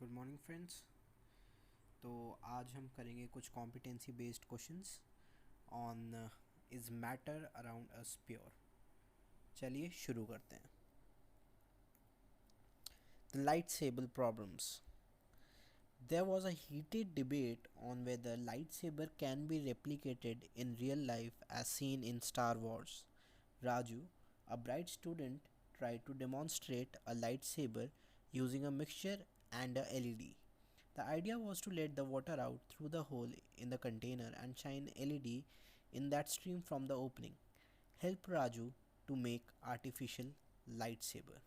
Good morning friends. तो आज हम करेंगे कुछ competency based questions on is matter around us pure. चलिए शुरू करते हैं। The light sabre problems. There was a heated debate on whether lightsaber can be replicated in real life as seen in Star Wars. Raju, a bright student, tried to demonstrate a lightsaber using a mixture and a LED. The idea was to let the water out through the hole in the container and shine LED in that stream from the opening. Help Raju to make artificial lightsaber.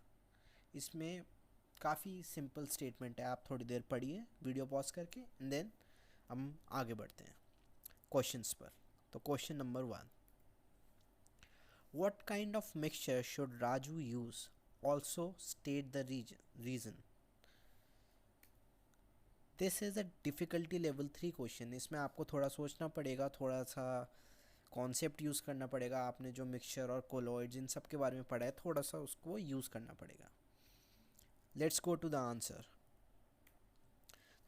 इसमें काफ़ी simple statement है, आप थोड़ी देर पढ़िए video pause करके and then हम आगे बढ़ते हैं क्वेश्चंस पर। तो question number 1, what kind of mixture should Raju use, also state the reason. This is a difficulty level 3 question. इसमें आपको थोड़ा सोचना पड़ेगा, थोड़ा सा कॉन्सेप्ट यूज़ करना पड़ेगा। आपने जो मिक्सचर और कोलॉइड्स इन सब के बारे में पढ़ा है, थोड़ा सा उसको यूज़ करना पड़ेगा। Let's go to the answer.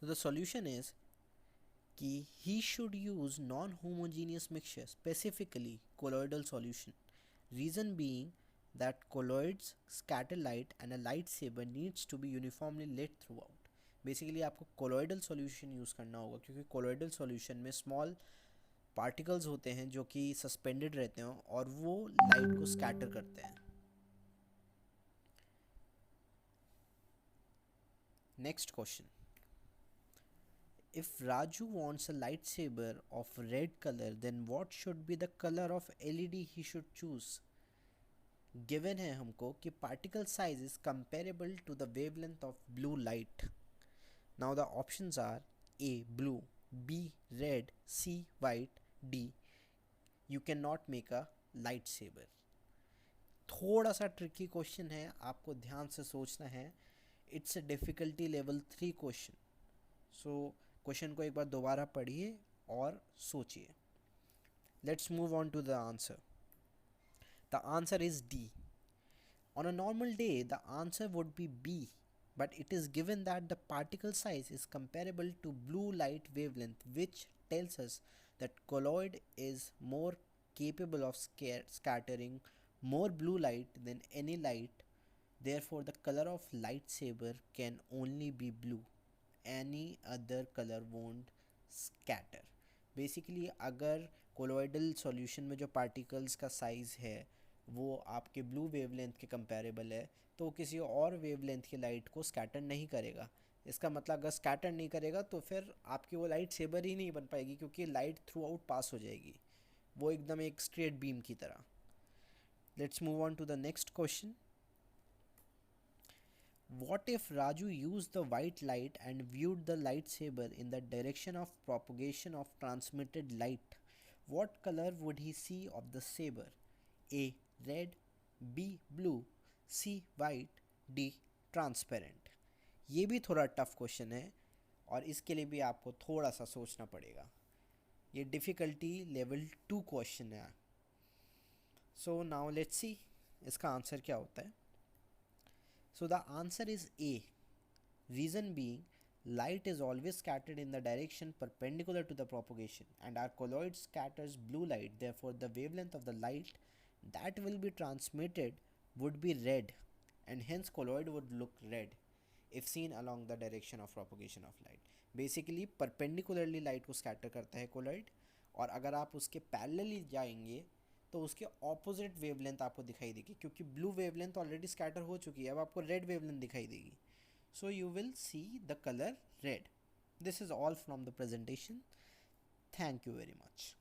तो द सॉल्यूशन इज कि he should use non-homogeneous mixture, specifically colloidal solution. Reason being that colloids scatter light and a lightsaber needs to be uniformly lit throughout. Basically आपको colloidal solution use करना होगा, क्योंकि colloidal solution में small particles होते हैं जो कि suspended रहते हैं और वो लाइट को स्कैटर करते हैं। Next question, if Raju wants a lightsaber of red color, then what should be the color of LED he should choose? Given है हमको कि particle size is comparable to the wavelength of blue light. Now the options are A blue, B red, C white, D you cannot make a lightsaber. थोड़ा सा tricky question है, आपको ध्यान से सोचना है। It's a difficulty level 3 question. So question को एक बार दोबारा पढ़िए और सोचिए। Let's move on to the answer. The answer is D. On a normal day, the answer would be B, but it is given that the particle size is comparable to blue light wavelength, which tells us that colloid is more capable of scattering more blue light than any light. Therefore, the color of lightsaber can only be blue. Any other color won't scatter. Basically अगर colloidal solution में जो particles का size है वो आपके blue wavelength के comparable है, तो वो किसी और वेवलेंथ की लाइट को स्कैटर नहीं करेगा। इसका मतलब अगर स्कैटर नहीं करेगा तो फिर आपकी वो लाइट सेबर ही नहीं बन पाएगी, क्योंकि लाइट थ्रू आउट पास हो जाएगी, वो एकदम एक स्ट्रेट बीम की तरह। Let's move on to the next question. What if Raju used the white light and viewed the lightsaber in the direction of propagation of transmitted light? What color would he see of the saber? A red, B blue, C white, D transparent. ये भी थोड़ा tough question है और इसके लिए भी आपको थोड़ा सा सोचना पड़ेगा। ये डिफ़िकल्टी लेवल 2 क्वेश्चन है। सो नाउ लेट्स सी इसका आंसर क्या होता है। So the answer is A. Reason being, light is always scattered in the direction perpendicular to the propagation, and our colloid scatters blue light. Therefore, the wavelength of the light that will be transmitted would be red, and hence colloid would look red if seen along the direction of propagation of light. Basically, perpendicularly light को scatter करता है colloid, और अगर आप उसके parallelly जाएंगे तो उसके ऑपोजिट वेवलेंथ आपको दिखाई देगी, क्योंकि ब्लू वेवलेंथ ऑलरेडी स्कैटर हो चुकी है, अब आपको रेड वेवलेंथ दिखाई देगी। So you will see the colour red. This is all from the presentation. Thank you very much.